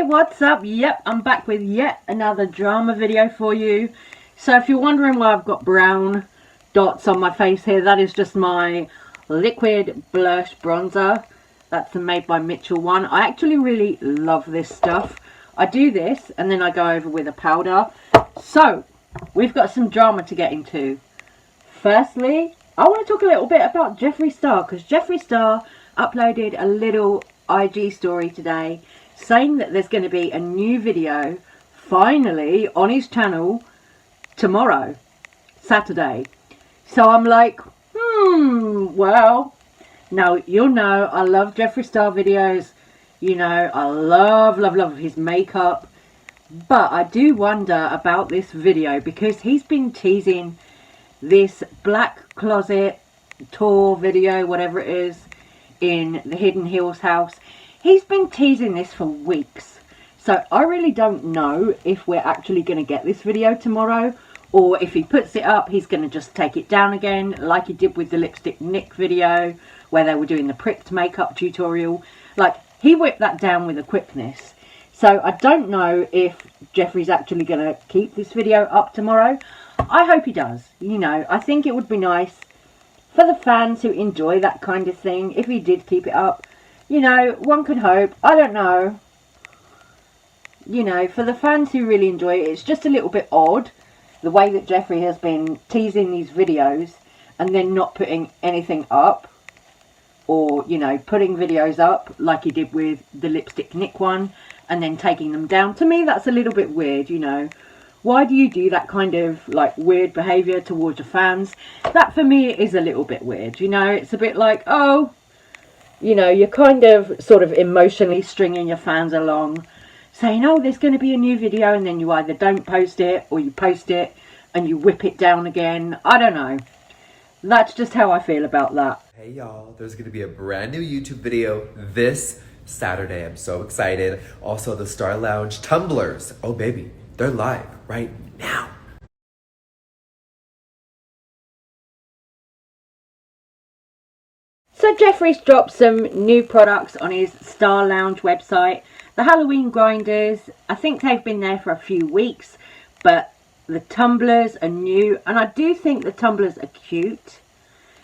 what's up? Yep, I'm back with yet another drama video for you. So if you're wondering why I've got brown dots on my face here, that is just my liquid blush bronzer. That's the Made by Mitchell one. I actually really love this stuff. I do this and then I go over with a powder. So we've got some drama to get into. Firstly, I want to talk a little bit about Jeffree Star, because Jeffree Star uploaded a little IG story today saying that there's going to be a new video finally on his channel tomorrow, Saturday. So I'm like, well, now you'll know I love Jeffree Star videos. You know, I love his makeup. But I do wonder about this video because he's been teasing this black closet tour video, whatever it is, in the Hidden Hills house. He's been teasing this for weeks. So I really don't know if we're actually going to get this video tomorrow, or if he puts it up, he's going to just take it down again, like he did with the Lipstick Nick video, where they were doing the pricked makeup tutorial. Like, he whipped that down with a quickness. So I don't know if Jeffree's actually going to keep this video up tomorrow. I hope he does. You know, I think it would be nice for the fans who enjoy that kind of thing if he did keep it up. You know, one could hope. I don't know. You know, for the fans who really enjoy it, it's just a little bit odd the way that Jeffree has been teasing these videos and then not putting anything up. Or, you know, putting videos up like he did with the Lipstick Nick one and then taking them down. To me, that's a little bit weird, you know. Why do you do that kind of, like, weird behaviour towards your fans? That, for me, is a little bit weird, you know. It's a bit like, oh, you know, you're kind of sort of emotionally stringing your fans along, saying, oh, there's going to be a new video, and then you either don't post it, or you post it, and you whip it down again. I don't know. That's just how I feel about that. Hey y'all, there's going to be a brand new YouTube video this Saturday. I'm so excited. Also, the Star Lounge tumblers. Oh, baby, they're live right now. So Jeffree's dropped some new products on his Star Lounge website. The Halloween grinders, I think they've been there for a few weeks, but the tumblers are new, and I do think the tumblers are cute.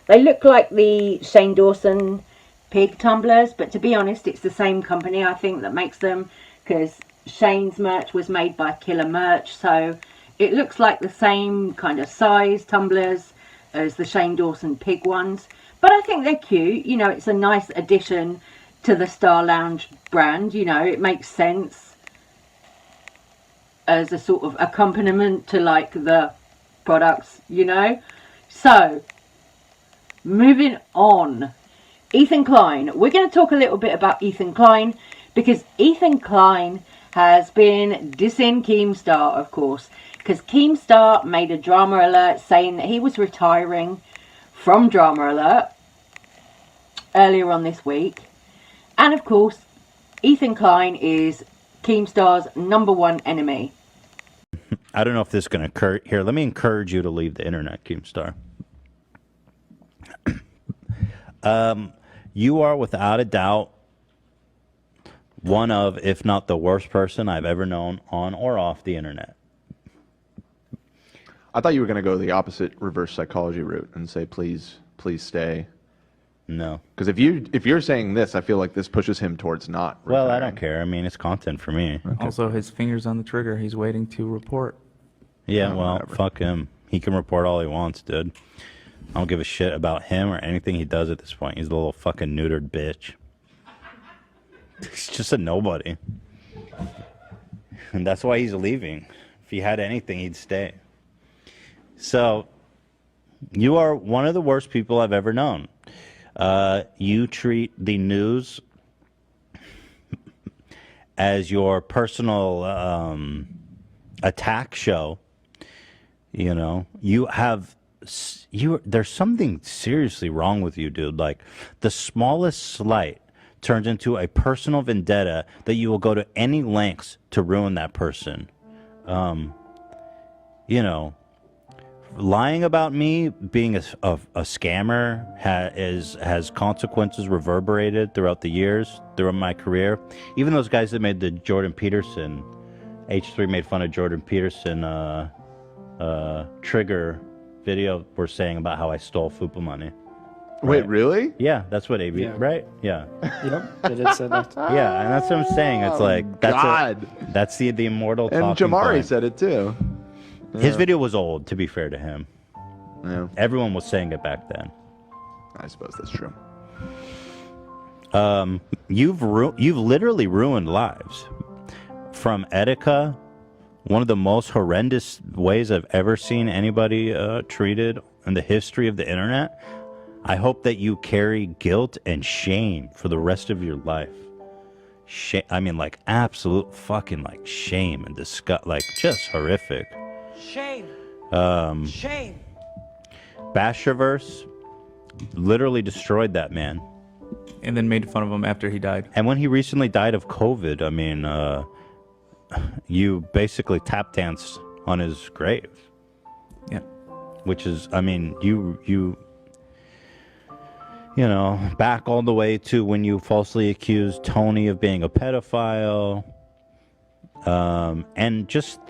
They look like the Shane Dawson pig tumblers, but to be honest, it's the same company, I think, that makes them, because Shane's merch was made by Killer Merch, so it looks like the same kind of size tumblers as the Shane Dawson pig ones. But I think they're cute. You know, it's a nice addition to the Star Lounge brand. You know, it makes sense as a sort of accompaniment to, like, the products, you know. So, moving on. Ethan Klein. We're going to talk a little bit about Ethan Klein, because Ethan Klein has been dissing Keemstar, of course, because Keemstar made a drama alert saying that he was retiring from Drama Alert earlier on this week. And of course, Ethan Klein is Keemstar's #1 enemy. I don't know if this is going to occur here. Let me encourage you to leave the internet, Keemstar. You are without a doubt one of, if not the worst person I've ever known on or off the internet. I thought you were going to go the opposite reverse psychology route and say, please stay. No. Because if you're saying this, I feel like this pushes him towards not retiring. Well, I don't care. I mean, it's content for me. Okay. Also, his finger's on the trigger. He's waiting to report. Yeah, well, whatever. fuck him. He can report all he wants, dude. I don't give a shit about him or anything he does at this point. He's a little fucking neutered bitch. He's just a nobody. And that's why he's leaving. If he had anything, he'd stay. So, you are one of the worst people I've ever known. You treat the news as your personal attack show. You know, there's something seriously wrong with you, dude. Like, the smallest slight turns into a personal vendetta that you will go to any lengths to ruin that person. You know, lying about me being a scammer has consequences reverberated throughout the years, throughout my career. Even those guys that made the Jordan Peterson, H3 made fun of Jordan Peterson trigger video were saying about how I stole FUPA money. Wait, Right? really? Yeah, that's what AB, Yeah. right? Yeah. Yep, they did say that. Yeah, and that's what I'm saying. It's like, that's the immortal And talking Jamari point. said it too. His video was old, to be fair to him. Yeah, Everyone was saying it back then. I suppose that's true. You've literally ruined lives. From Etika, one of the most horrendous ways I've ever seen anybody treated in the history of the internet. I hope that you carry guilt and shame for the rest of your life. I mean, like, absolute fucking, like, shame and disgust, like, just horrific. Shame. Shame. Basherverse literally destroyed that man. And then made fun of him after he died. And when he recently died of COVID, I mean, you basically tap danced on his grave. Yeah. Which is, I mean, you know, back all the way to when you falsely accused Tony of being a pedophile, and just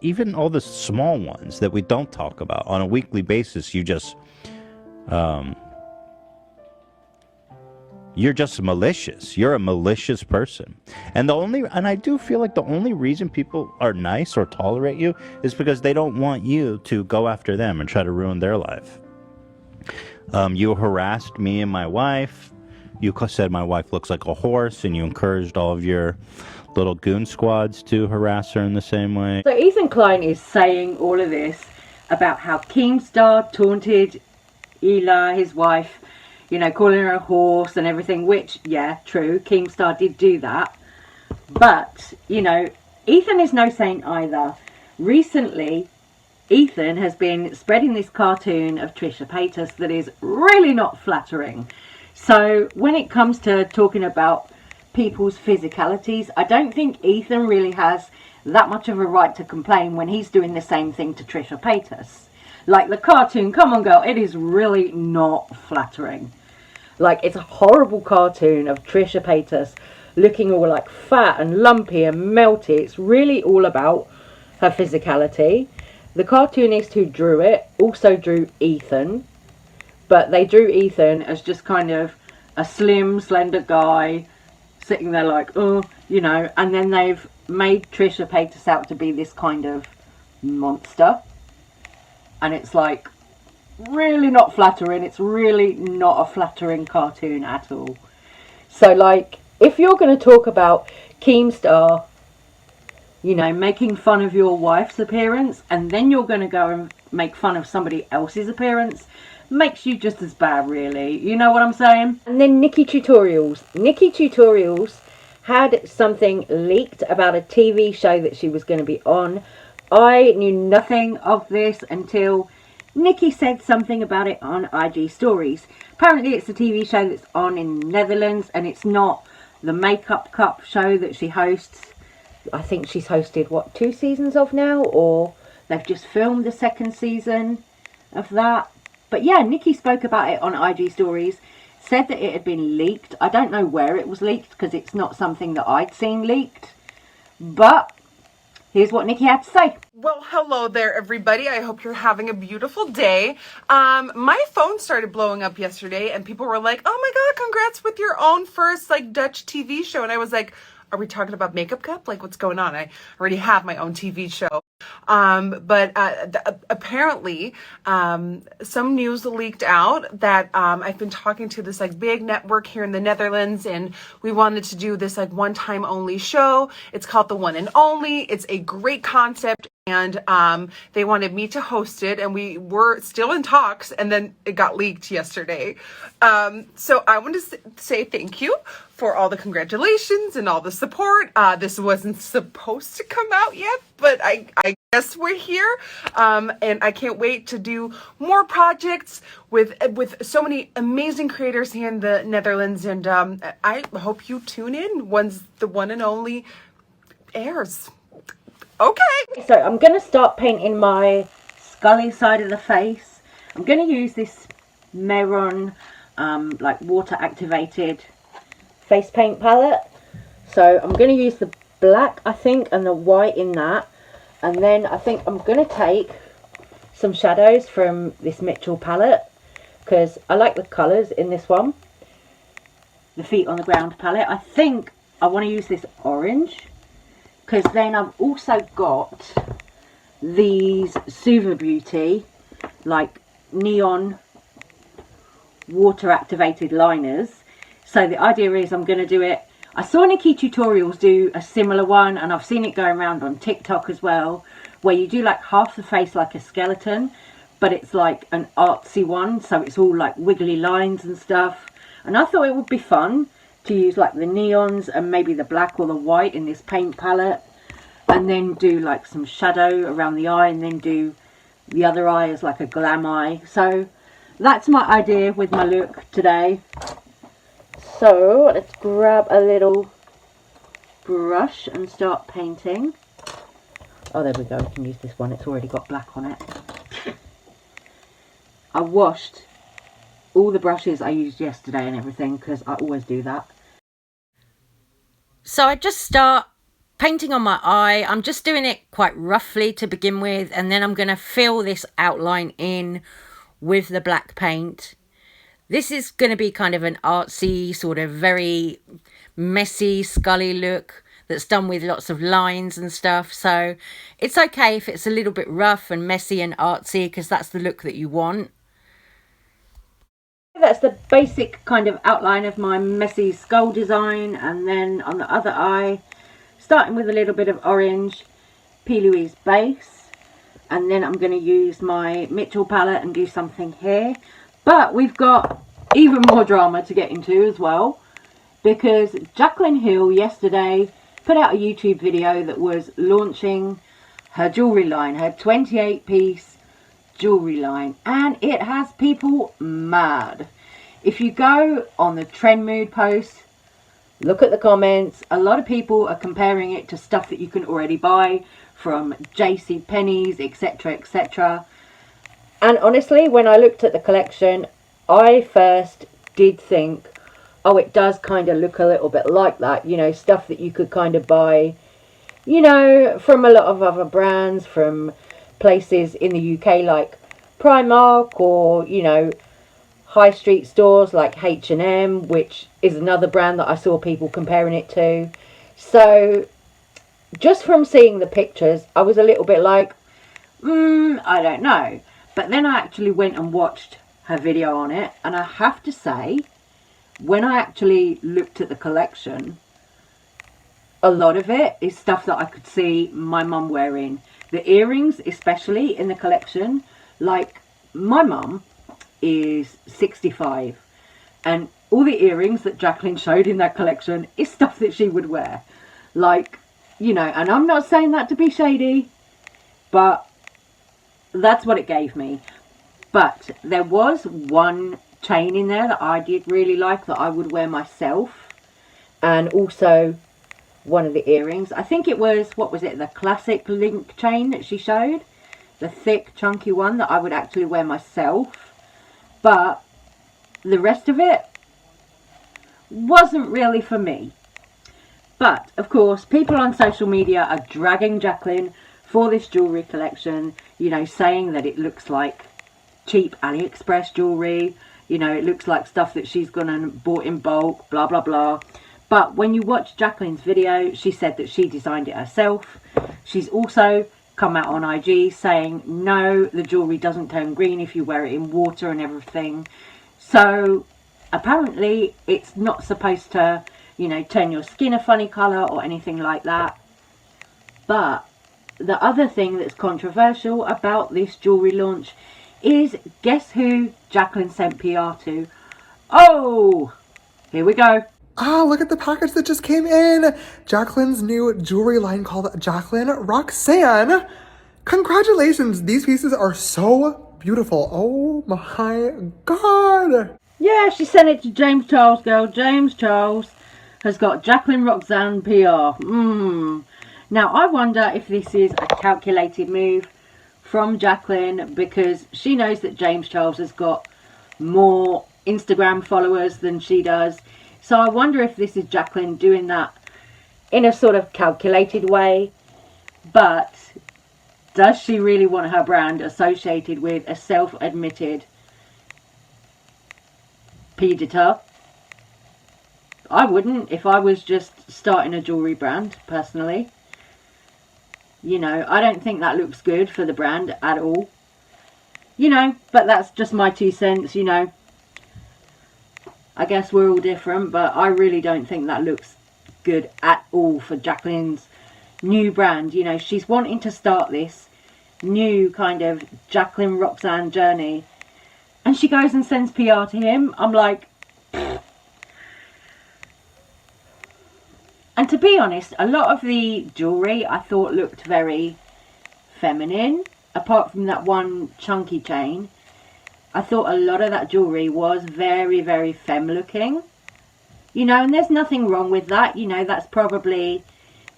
even all the small ones that we don't talk about on a weekly basis. You just, you're just malicious. You're a malicious person. And I do feel like the only reason people are nice or tolerate you is because they don't want you to go after them and try to ruin their life. You harassed me and my wife. You said my wife looks like a horse, and you encouraged all of your little goon squads to harass her in the same way. So Ethan Klein is saying all of this about how Keemstar taunted Ela, his wife, you know, calling her a horse and everything, which, yeah, true, Keemstar did do that. But, you know, Ethan is no saint either. Recently, Ethan has been spreading this cartoon of Trisha Paytas that is really not flattering. So when it comes to talking about people's physicalities, I don't think Ethan really has that much of a right to complain when he's doing the same thing to Trisha Paytas. Like the cartoon, come on girl, it is really not flattering. Like, it's a horrible cartoon of Trisha Paytas looking all like fat and lumpy and melty. It's really all about her physicality. The cartoonist who drew it also drew Ethan, but they drew Ethan as just kind of a slim, slender guy sitting there like, oh, you know, and then they've made Trisha Paytas out to be this kind of monster. And it's like, really not flattering. It's really not a flattering cartoon at all. So, like, if you're going to talk about Keemstar, you know, making fun of your wife's appearance, and then you're going to go and make fun of somebody else's appearance, makes you just as bad, really. You know what I'm saying? And then Nikki Tutorials. Nikki Tutorials had something leaked about a TV show that she was going to be on. I knew nothing of this until Nikki said something about it on IG Stories. Apparently it's a TV show that's on in the Netherlands, and it's not the Makeup Cup show that she hosts. I think she's hosted, what, 2 seasons of now? Or they've just filmed the 2nd season of that. But yeah, Nikki spoke about it on IG Stories, said that it had been leaked. I don't know where it was leaked, because it's not something that I'd seen leaked. But here's what Nikki had to say. Well, hello there, everybody. I hope you're having a beautiful day. My phone started blowing up yesterday, and people were like, oh my God, congrats with your own first, like, Dutch TV show. And I was like, are we talking about Makeup Cup? Like, what's going on? I already have my own TV show. But apparently, some news leaked out that I've been talking to this like big network here in the Netherlands, and we wanted to do this like one-time only show. It's called The One and Only. It's a great concept. And they wanted me to host it, and we were still in talks, and then it got leaked yesterday. So I want to say thank you for all the congratulations and all the support. This wasn't supposed to come out yet, but I guess we're here. And I can't wait to do more projects with so many amazing creators here in the Netherlands. And I hope you tune in once The One and Only airs. Okay. So I'm going to start painting my scully side of the face. I'm going to use this Meron like water activated face paint palette. So I'm going to use the black, I think, and the white in that. And then I think I'm going to take some shadows from this Mitchell palette, because I like the colours in this one. The Feet on the Ground palette. I think I want to use this orange, because then I've also got these Suva Beauty like neon water activated liners. So the idea is I'm going to do it. I saw Nikki Tutorials do a similar one, and I've seen it going around on TikTok as well, where you do like half the face like a skeleton, but it's like an artsy one, so it's all like wiggly lines and stuff. And I thought it would be fun to use like the neons and maybe the black or the white in this paint palette, and then do like some shadow around the eye, and then do the other eye as like a glam eye. So that's my idea with my look today. So let's grab a little brush and start painting. Oh, there we go. We can use this one. It's already got black on it. I washed all the brushes I used yesterday and everything, because I always do that. So I just start painting on my eye. I'm just doing it quite roughly to begin with, and then I'm going to fill this outline in with the black paint. This is going to be kind of an artsy, sort of very messy, scully look that's done with lots of lines and stuff. So it's okay if it's a little bit rough and messy and artsy, because that's the look that you want. That's the basic kind of outline of my messy skull design. And then on the other eye, starting with a little bit of orange, P. Louise base. And then I'm going to use my Mitchell palette and do something here. But we've got even more drama to get into as well, because Jaclyn Hill yesterday put out a YouTube video that was launching her jewellery line, her 28-piece jewellery line, and it has people mad. If you go on the Trend Mood post, look at the comments, a lot of people are comparing it to stuff that you can already buy from JCPenney's, etc, etc. And honestly, when I looked at the collection, I first did think, oh, it does kind of look a little bit like that, you know, stuff that you could kind of buy, you know, from a lot of other brands, from places in the UK like Primark, or, you know, high street stores like H&M, which is another brand that I saw people comparing it to. So just from seeing the pictures, I was a little bit like, I don't know. But then I actually went and watched her video on it, and I have to say, when I actually looked at the collection, a lot of it is stuff that I could see my mum wearing. The earrings, especially in the collection, like my mum is 65, and all the earrings that Jaclyn showed in that collection is stuff that she would wear. Like, you know, and I'm not saying that to be shady, but that's what it gave me. But there was one chain in there that I did really like, that I would wear myself, and also one of the earrings. I think it was, what was it, the classic link chain that she showed, the thick chunky one that I would actually wear myself. But the rest of it wasn't really for me. But of course, people on social media are dragging Jaclyn for this jewellery collection, you know, saying that it looks like cheap AliExpress jewellery, you know, it looks like stuff that she's gone and bought in bulk, blah blah blah. But when you watch Jaclyn's video, she said that she designed it herself. She's also come out on IG saying, no, the jewellery doesn't turn green if you wear it in water and everything. So apparently it's not supposed to, you know, turn your skin a funny colour or anything like that. But the other thing that's controversial about this jewellery launch is, guess who Jaclyn sent PR to? Oh, here we go. Ah, look at the package that just came in. Jaclyn's new jewelry line called Jaclyn Roxanne. Congratulations. These pieces are so beautiful. Oh my God. Yeah, she sent it to James Charles, girl. James Charles has got Jaclyn Roxanne PR. Now, I wonder if this is a calculated move from Jaclyn because she knows that James Charles has got more Instagram followers than she does. So I wonder if this is Jaclyn doing that in a sort of calculated way. But does she really want her brand associated with a self-admitted predator? I wouldn't if I was just starting a jewellery brand, personally. You know, I don't think that looks good for the brand at all. You know, but that's just my 2 cents, you know. I guess we're all different, but I really don't think that looks good at all for Jaclyn's new brand. You know, she's wanting to start this new kind of Jaclyn Roxanne journey, and she goes and sends PR to him. I'm like, pfft. And to be honest, a lot of the jewellery I thought looked very feminine. Apart from that one chunky chain, I thought a lot of that jewellery was very, very femme looking. You know, and there's nothing wrong with that. You know, that's probably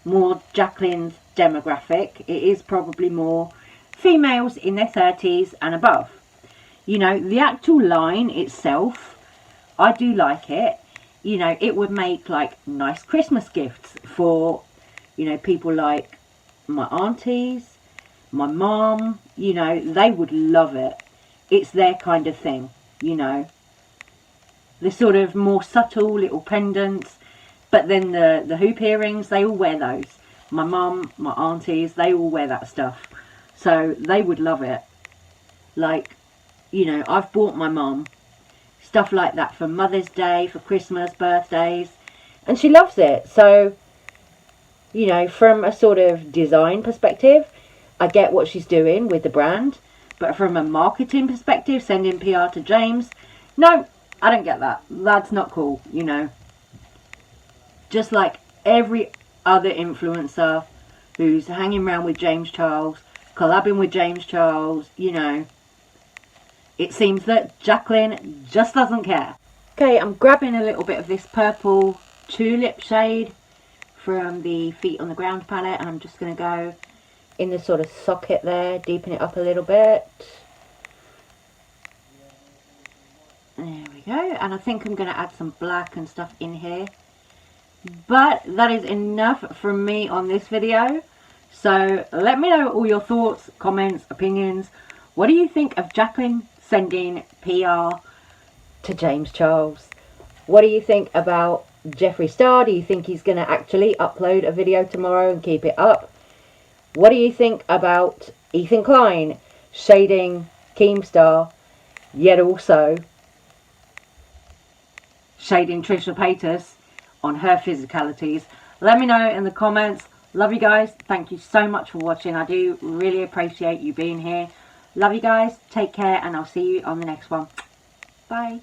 more Jaclyn's demographic. It is probably more females in their 30s and above. You know, the actual line itself, I do like it. You know, it would make like nice Christmas gifts for, you know, people like my aunties, my mom. You know, they would love it. It's their kind of thing, you know. The sort of more subtle little pendants, but then the hoop earrings, they all wear those. My mum, my aunties, they all wear that stuff. So they would love it. Like, you know, I've bought my mum stuff like that for Mother's Day, for Christmas, birthdays, and she loves it. So, you know, from a sort of design perspective, I get what she's doing with the brand, but from a marketing perspective, sending PR to James, no, I don't get that. That's not cool, you know. Just like every other influencer who's hanging around with James Charles, collabing with James Charles, you know, it seems that Jaclyn just doesn't care. Okay, I'm grabbing a little bit of this purple tulip shade from the Feet on the Ground palette, and I'm just going to go in the sort of socket there, deepen it up a little bit. There we go, and I think I'm going to add some black and stuff in here. But that is enough from me on this video. So let me know all your thoughts, comments, opinions. What do you think of Jaclyn sending PR to James Charles? What do you think about Jeffree Star? Do you think he's going to actually upload a video tomorrow and keep it up? What do you think about Ethan Klein shading Keemstar, yet also shading Trisha Paytas on her physicalities? Let me know in the comments. Love you guys. Thank you so much for watching. I do really appreciate you being here. Love you guys. Take care, and I'll see you on the next one. Bye.